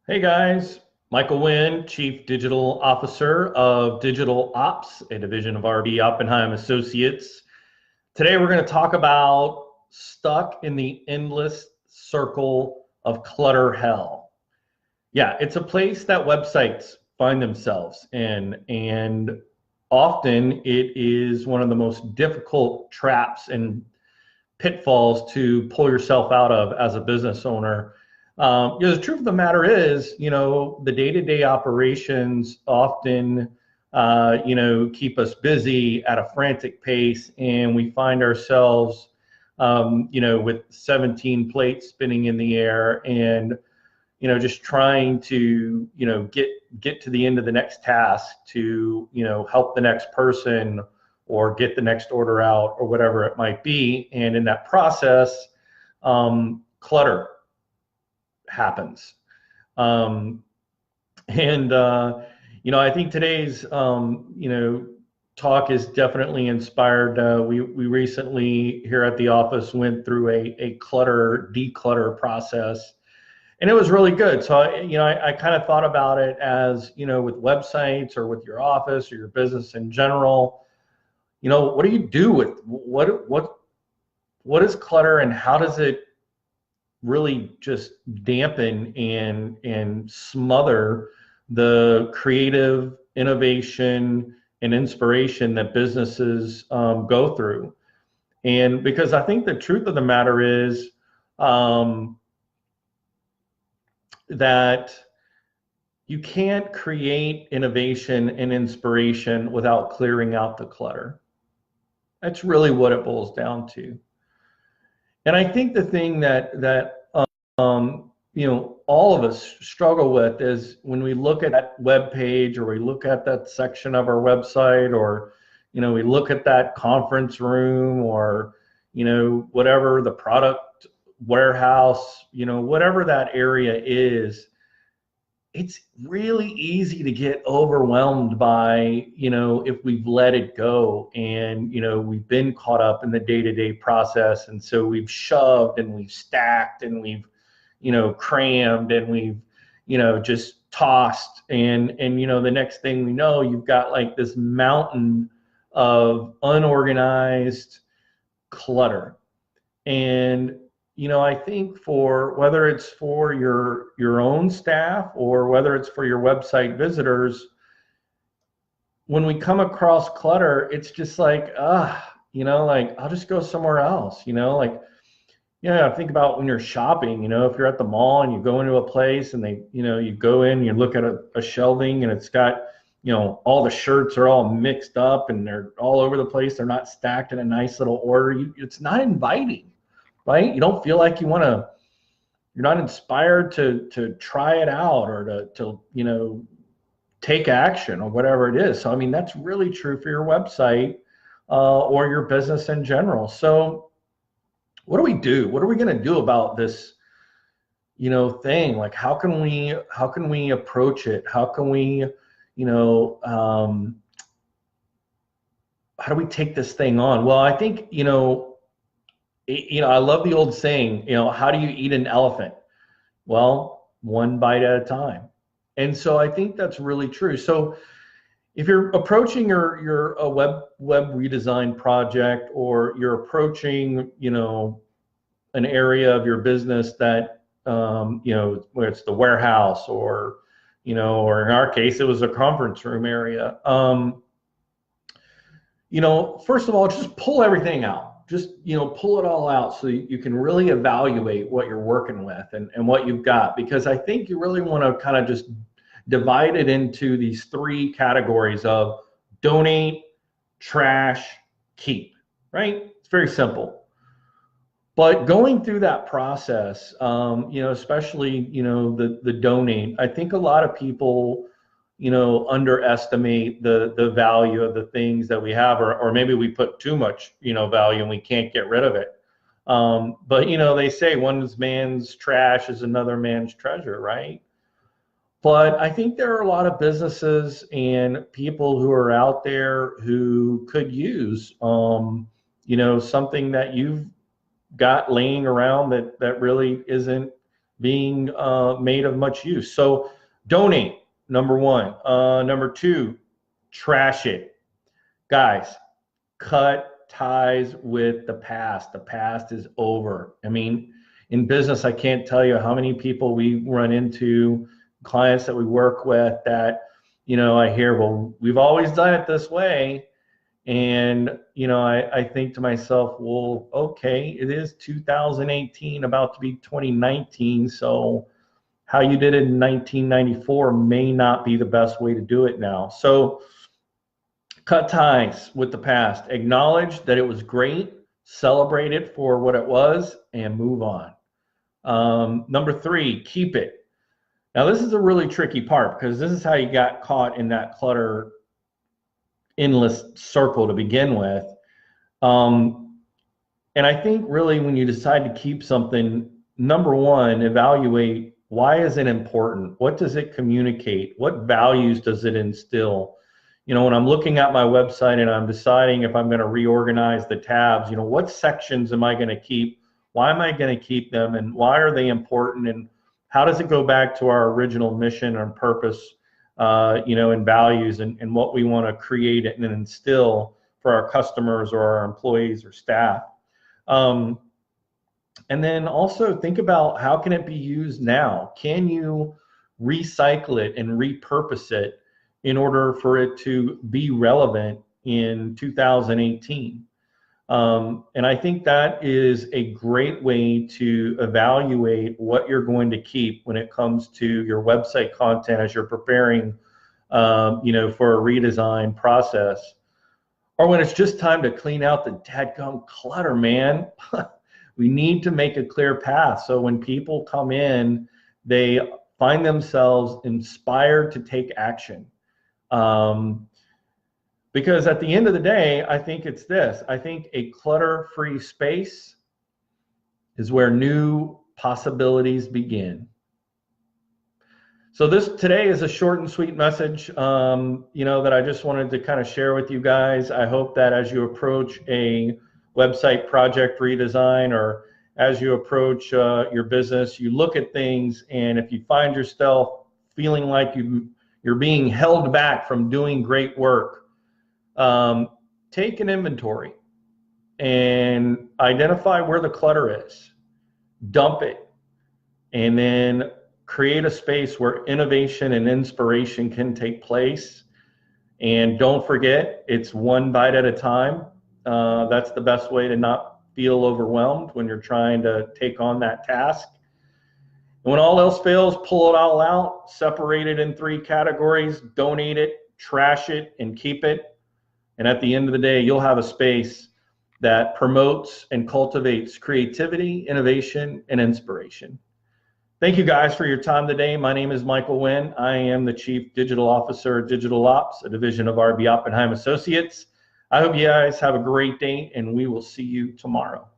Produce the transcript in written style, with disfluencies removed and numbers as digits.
Hey guys, Michael Wynn, Chief Digital Officer of Digital Ops, a division of RB Oppenheim Associates. Today we're going to talk about stuck in the endless circle of clutter hell. Yeah, it's a place that websites find themselves in, and often it is one of the most difficult traps and pitfalls to pull yourself out of as a business owner. The truth of the matter is, the day-to-day operations often, keep us busy at a frantic pace, and we find ourselves, with 17 plates spinning in the air, and just trying to, get to the end of the next task to, help the next person or get the next order out or whatever it might be. And in that process, clutter happens. Um, I think today's, talk is definitely inspired. We recently here at the office went through a declutter process, and it was really good. So I kind of thought about it as, with websites or with your office or your business in general. What do you do with what is clutter, and how does it really just dampen and smother the creative innovation and inspiration that businesses go through? And because I think the truth of the matter is, that you can't create innovation and inspiration without clearing out the clutter. That's really what it boils down to. And I think the thing that all of us struggle with is when we look at that web page, or we look at that section of our website, or we look at that conference room, or whatever the product warehouse, whatever that area is. It's really easy to get overwhelmed by, if we've let it go, and, we've been caught up in the day-to-day process. And so we've shoved and we've stacked and we've, crammed and we've, just tossed. And, the next thing we know, you've got like this mountain of unorganized clutter. And I think for whether it's for your own staff or whether it's for your website visitors, when we come across clutter, it's just like, like I'll just go somewhere else, think about when you're shopping, if you're at the mall and you go into a place and they, you go in, you look at a shelving and it's got, all the shirts are all mixed up and they're all over the place. They're not stacked in a nice little order. It's not inviting. Right? You don't feel like you're not inspired to try it out, or to take action or whatever it is. So, I mean, that's really true for your website or your business in general. So what do we do? What are we going to do about this, thing? Like, how can we approach it? How can we, how do we take this thing on? Well, I think, I love the old saying, how do you eat an elephant? Well, one bite at a time. And so I think that's really true. So if you're approaching a web redesign project, or you're approaching, an area of your business that, where it's the warehouse, or, or in our case, it was a conference room area. First of all, just pull everything out. Just, pull it all out so you can really evaluate what you're working with and what you've got. Because I think you really want to kind of just divide it into these three categories of donate, trash, keep, right? It's very simple. But going through that process, especially, the donate, I think a lot of people, underestimate the value of the things that we have, or maybe we put too much, value and we can't get rid of it. But, they say one man's trash is another man's treasure, right? But I think there are a lot of businesses and people who are out there who could use, something that you've got laying around that really isn't being made of much use. So donate, number one. Number two, trash it. Guys, cut ties with the past. The past is over. I mean, in business, I can't tell you how many people we run into, clients that we work with that, I hear, well, we've always done it this way. And, I think to myself, well, okay, it is 2018, about to be 2019. So how you did it in 1994 may not be the best way to do it now. So cut ties with the past, acknowledge that it was great, celebrate it for what it was, and move on. Number three, keep it. Now, this is a really tricky part because this is how you got caught in that clutter endless circle to begin with. And I think really when you decide to keep something, number one, evaluate, why is it important? What does it communicate? What values does it instill? When I'm looking at my website and I'm deciding if I'm going to reorganize the tabs, what sections am I going to keep? Why am I going to keep them? And why are they important? And how does it go back to our original mission and purpose, and values and what we want to create and instill for our customers or our employees or staff? And then also think about, how can it be used now? Can you recycle it and repurpose it in order for it to be relevant in 2018? And I think that is a great way to evaluate what you're going to keep when it comes to your website content as you're preparing, for a redesign process, or when it's just time to clean out the dadgum clutter, man. We need to make a clear path so when people come in, they find themselves inspired to take action. Because at the end of the day, I think it's this. I think a clutter-free space is where new possibilities begin. So this today is a short and sweet message, that I just wanted to kind of share with you guys. I hope that as you approach a website project redesign, or as you approach your business, you look at things, and if you find yourself feeling like you're being held back from doing great work, take an inventory and identify where the clutter is, dump it, and then create a space where innovation and inspiration can take place. And don't forget, it's one bite at a time. That's the best way to not feel overwhelmed when you're trying to take on that task. And when all else fails, pull it all out, separate it in three categories: donate it, trash it, and keep it. And at the end of the day, you'll have a space that promotes and cultivates creativity, innovation, and inspiration. Thank you guys for your time today. My name is Michael Wynn. I am the Chief Digital Officer of Digital Ops, a division of RB Oppenheim Associates. I hope you guys have a great day, and we will see you tomorrow.